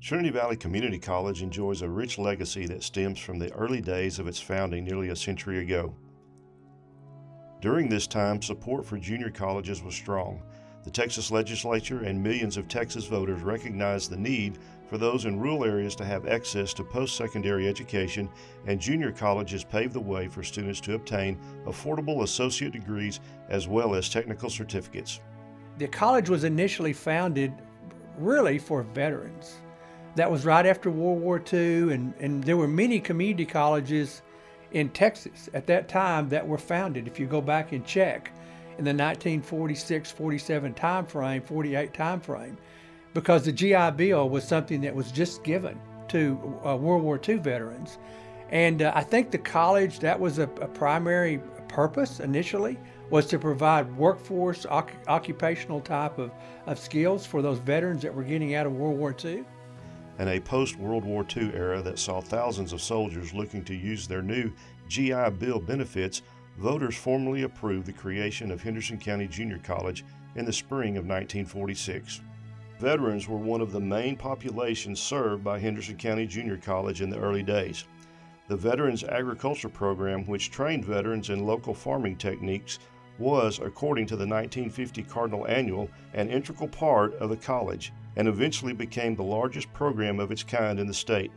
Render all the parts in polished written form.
Trinity Valley Community College enjoys a rich legacy that stems from the early days of its founding nearly a century ago. During this time, support for junior colleges was strong. The Texas legislature and millions of Texas voters recognized the need for those in rural areas to have access to post-secondary education, and junior colleges paved the way for students to obtain affordable associate degrees as well as technical certificates. The college was initially founded really for veterans. That was right after World War II, and there were many community colleges in Texas at that time that were founded. If you go back and check in the 1946-47 time frame, 48 time frame, because the GI Bill was something that was just given to World War II veterans. And I think the college, that was a primary purpose initially, was to provide workforce, occupational type of skills for those veterans that were getting out of World War II. In a post-World War II era that saw thousands of soldiers looking to use their new GI Bill benefits, voters formally approved the creation of Henderson County Junior College in the spring of 1946. Veterans were one of the main populations served by Henderson County Junior College in the early days. The Veterans Agriculture Program, which trained veterans in local farming techniques, was, according to the 1950 Cardinal Annual, an integral part of the college, and eventually became the largest program of its kind in the state.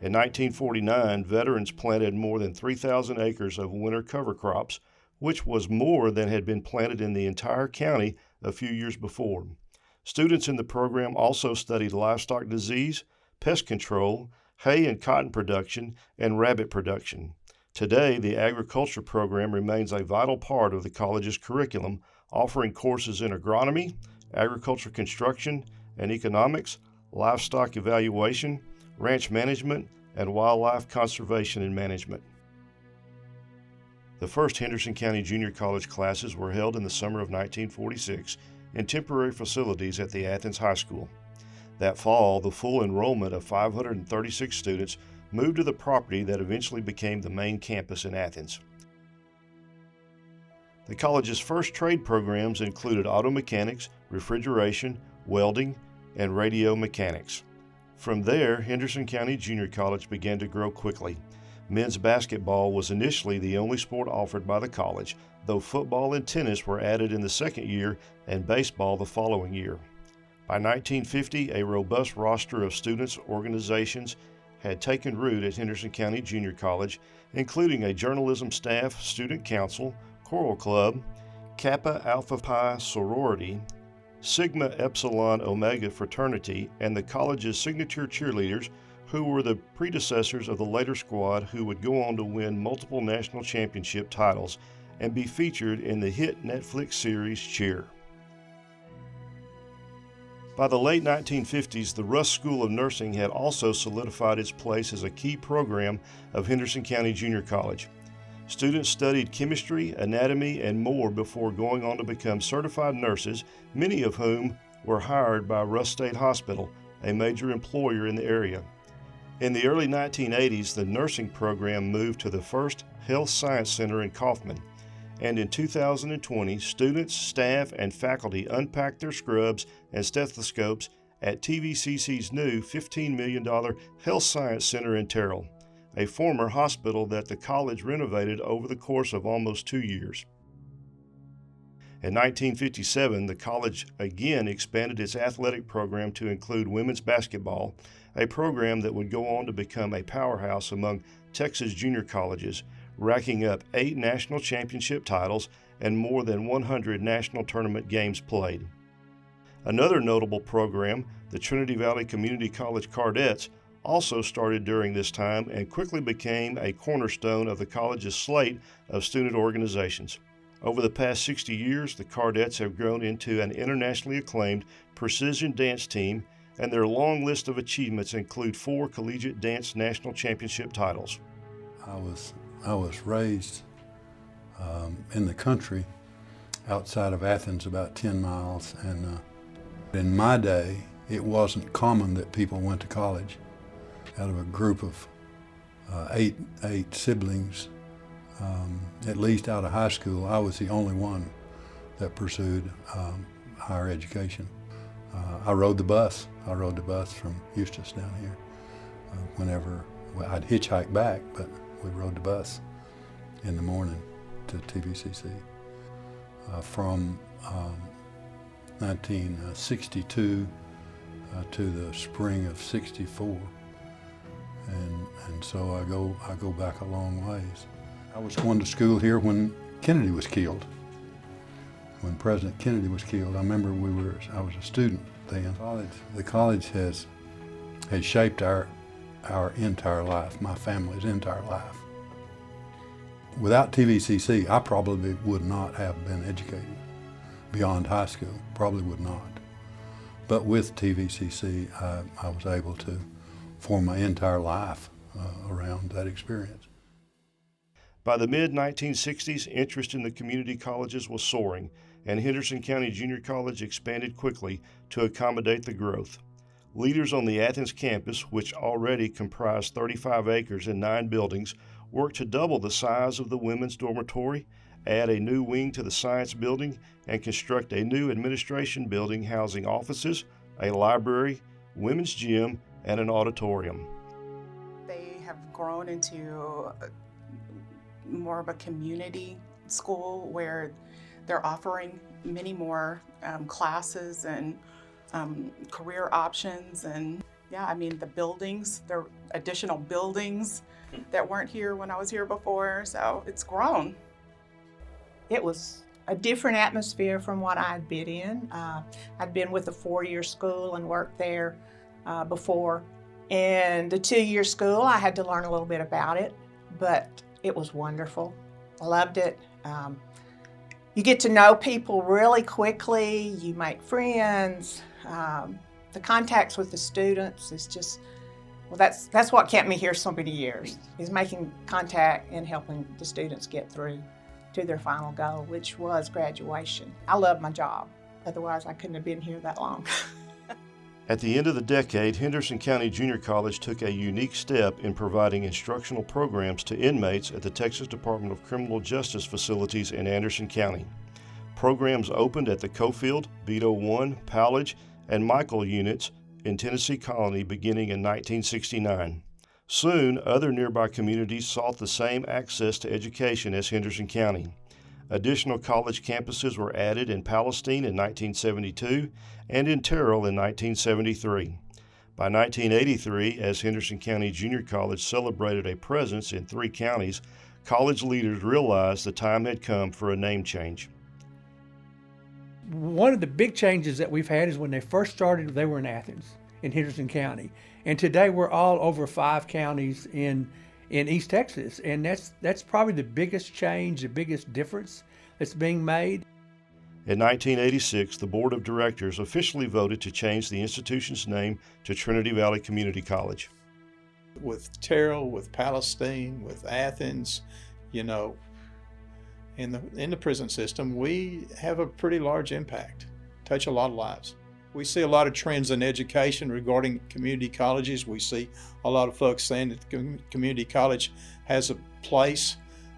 In 1949, veterans planted more than 3,000 acres of winter cover crops, which was more than had been planted in the entire county a few years before. Students in the program also studied livestock disease, pest control, hay and cotton production, and rabbit production. Today, the agriculture program remains a vital part of the college's curriculum, offering courses in agronomy, agriculture construction and economics, livestock evaluation, ranch management, and wildlife conservation and management. The first Henderson County Junior College classes were held in the summer of 1946 in temporary facilities at the Athens High School. That fall, the full enrollment of 536 students moved to the property that eventually became the main campus in Athens. The college's first trade programs included auto mechanics, refrigeration, welding, and radio mechanics. From there, Henderson County Junior College began to grow quickly. Men's basketball was initially the only sport offered by the college, though football and tennis were added in the second year and baseball the following year. By 1950, a robust roster of students' organizations had taken root at Henderson County Junior College, including a journalism staff, student council, choral club, Kappa Alpha Pi sorority, Sigma Epsilon Omega fraternity, and the college's signature cheerleaders, who were the predecessors of the later squad who would go on to win multiple national championship titles and be featured in the hit Netflix series Cheer. By the late 1950s, the Russ School of Nursing had also solidified its place as a key program of Henderson County Junior College. Students studied chemistry, anatomy, and more before going on to become certified nurses, many of whom were hired by Russ State Hospital, a major employer in the area. In the early 1980s, the nursing program moved to the first Health Science Center in Kaufman, and in 2020, students, staff, and faculty unpacked their scrubs and stethoscopes at TVCC's new $15 million Health Science Center in Terrell, a former hospital that the college renovated over the course of almost 2 years. In 1957, the college again expanded its athletic program to include women's basketball, a program that would go on to become a powerhouse among Texas junior colleges, racking up 8 national championship titles and more than 100 national tournament games played. Another notable program, the Trinity Valley Community College Cardettes, also started during this time and quickly became a cornerstone of the college's slate of student organizations. Over the past 60 years, the Cardettes have grown into an internationally acclaimed precision dance team, and their long list of achievements include 4 collegiate dance national championship titles. I was raised in the country outside of Athens, about 10 miles, and in my day, it wasn't common that people went to college. Out of a group of eight siblings, at least out of high school, I was the only one that pursued higher education. I rode the bus. I rode the bus from Eustis down here. Whenever I'd hitchhike back, but we rode the bus in the morning to TVCC. From 1962 to the spring of '64, and so I go back a long ways. I was going to school here when Kennedy was killed. When President Kennedy was killed, I remember I was a student then. The college has shaped our entire life, my family's entire life. Without TVCC, I probably would not have been educated beyond high school, probably would not. But with TVCC, I was able to form my entire life around that experience. By the mid-1960s, interest in the community colleges was soaring, and Henderson County Junior College expanded quickly to accommodate the growth. Leaders on the Athens campus, which already comprised 35 acres and 9 buildings, worked to double the size of the women's dormitory, add a new wing to the science building, and construct a new administration building housing offices, a library, women's gym, and an auditorium. They have grown into more of a community school where they're offering many more classes and career options. And yeah, I mean, the buildings, there are additional buildings that weren't here when I was here before, so it's grown. It was a different atmosphere from what I'd been in. I'd been with a 4-year school and worked there before. And the 2-year school, I had to learn a little bit about it, but it was wonderful. I loved it. You get to know people really quickly. You make friends. The contacts with the students is just, well, that's what kept me here so many years, is making contact and helping the students get through to their final goal, which was graduation. I love my job. Otherwise, I couldn't have been here that long. At the end of the decade, Henderson County Junior College took a unique step in providing instructional programs to inmates at the Texas Department of Criminal Justice facilities in Anderson County. Programs opened at the Cofield, Vito 1, Powledge, and Michael units in Tennessee Colony beginning in 1969. Soon, other nearby communities sought the same access to education as Henderson County. Additional college campuses were added in Palestine in 1972 and in Terrell in 1973. By 1983, as Henderson County Junior College celebrated a presence in 3 counties, college leaders realized the time had come for a name change. One of the big changes that we've had is when they first started, they were in Athens, in Henderson County. And today we're all over 5 counties in East Texas. And that's probably the biggest change, the biggest difference that's being made. In 1986, the Board of Directors officially voted to change the institution's name to Trinity Valley Community College. With Terrell, with Palestine, with Athens, you know, in the prison system, we have a pretty large impact, touch a lot of lives. We see a lot of trends in education regarding community colleges. We see a lot of folks saying that community college has a place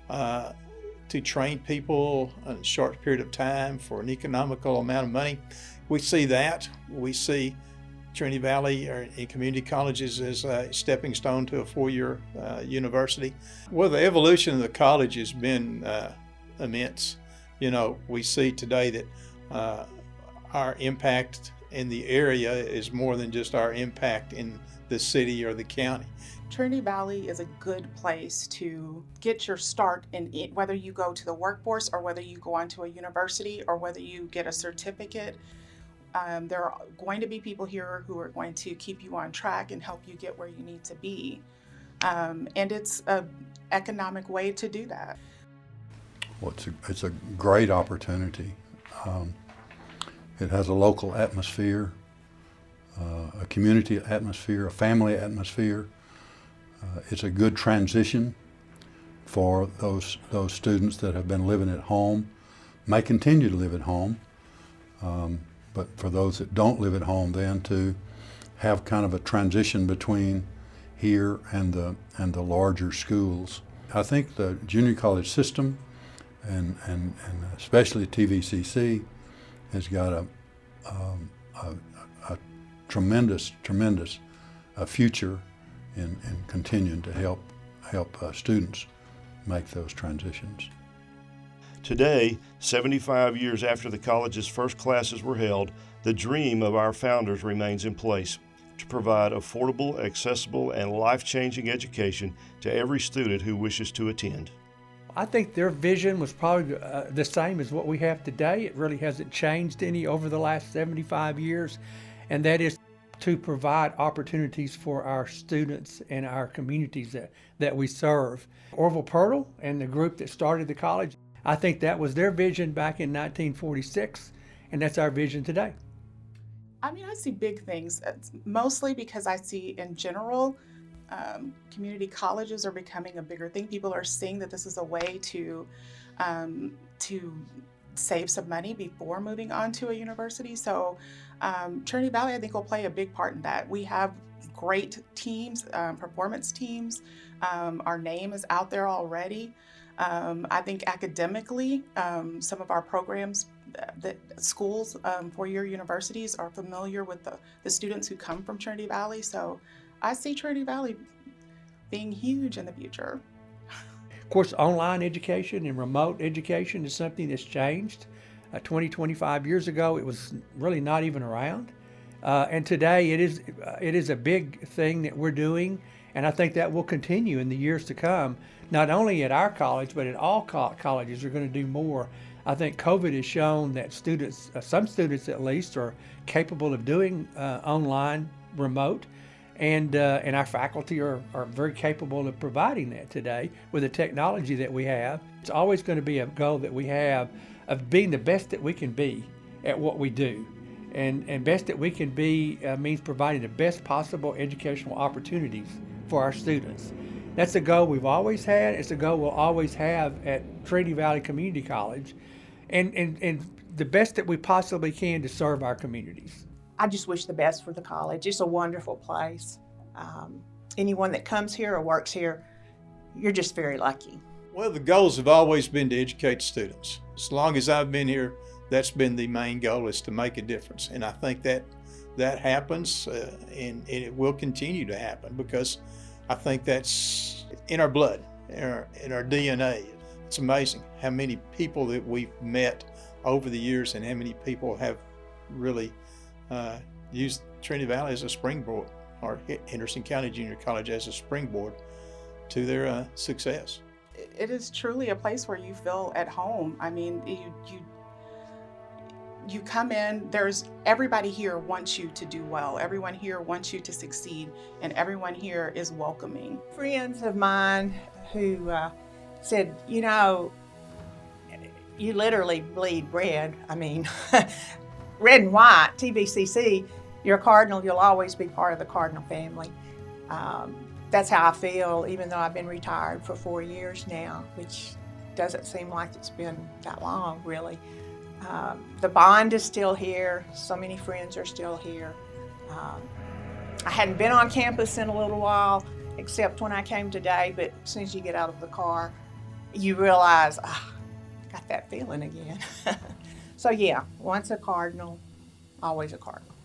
to train people in a short period of time for an economical amount of money. We see that. We see Trinity Valley and community colleges as a stepping stone to a 4-year university. Well, the evolution of the college has been immense. You know, we see today that our impact in the area is more than just our impact in the city or the county. Trinity Valley is a good place to get your start in it, whether you go to the workforce or whether you go on to a university or whether you get a certificate. There are going to be people here who are going to keep you on track and help you get where you need to be. And it's an economic way to do that. Well, it's a great opportunity. It has a local atmosphere, a community atmosphere, a family atmosphere. It's a good transition for those students that have been living at home, may continue to live at home, but for those that don't live at home, then to have kind of a transition between here and the larger schools. I think the junior college system and especially TVCC has got a tremendous future in continuing to help students make those transitions. Today, 75 years after the college's first classes were held, the dream of our founders remains in place: to provide affordable, accessible, and life-changing education to every student who wishes to attend. I think their vision was probably the same as what we have today. It really hasn't changed any over the last 75 years, and that is to provide opportunities for our students and our communities that we serve. Orville Pirtle and the group that started the college, I think that was their vision back in 1946, and that's our vision today. I mean, I see big things, mostly because I see in general, community colleges are becoming a bigger thing. People are seeing that this is a way to save some money before moving on to a university. So Trinity Valley, I think, will play a big part in that. We have great teams, performance teams. Our name is out there already. I think academically, some of our programs, that schools, four-year universities are familiar with the students who come from Trinity Valley. So I see Trinity Valley being huge in the future. Of course, online education and remote education is something that's changed. 25 years ago, it was really not even around. And today it is a big thing that we're doing, and I think that will continue in the years to come. Not only at our college, but at all colleges are going to do more. I think COVID has shown that students, some students at least, are capable of doing online, remote, and our faculty are very capable of providing that today with the technology that we have. It's always going to be a goal that we have of being the best that we can be at what we do. And best that we can be means providing the best possible educational opportunities for our students. That's a goal we've always had. It's a goal we'll always have at Trinity Valley Community College, and the best that we possibly can to serve our communities. I just wish the best for the college. It's a wonderful place. Anyone that comes here or works here, you're just very lucky. Well, the goals have always been to educate students. As long as I've been here, that's been the main goal, is to make a difference. And I think that happens, and it will continue to happen, because I think that's in our blood, in our DNA. It's amazing how many people that we've met over the years and how many people have really used Trinity Valley as a springboard, or Henderson County Junior College as a springboard to their success. It is truly a place where you feel at home. I mean, you come in, there's everybody here wants you to do well. Everyone here wants you to succeed, and everyone here is welcoming. Friends of mine who said, you know, you literally bleed red. I mean, red and white, TVCC, you're a Cardinal, you'll always be part of the Cardinal family. That's how I feel, even though I've been retired for 4 years now, which doesn't seem like it's been that long, really. The bond is still here. So many friends are still here. I hadn't been on campus in a little while, except when I came today, but as soon as you get out of the car, you realize, got that feeling again. So yeah, once a Cardinal, always a Cardinal.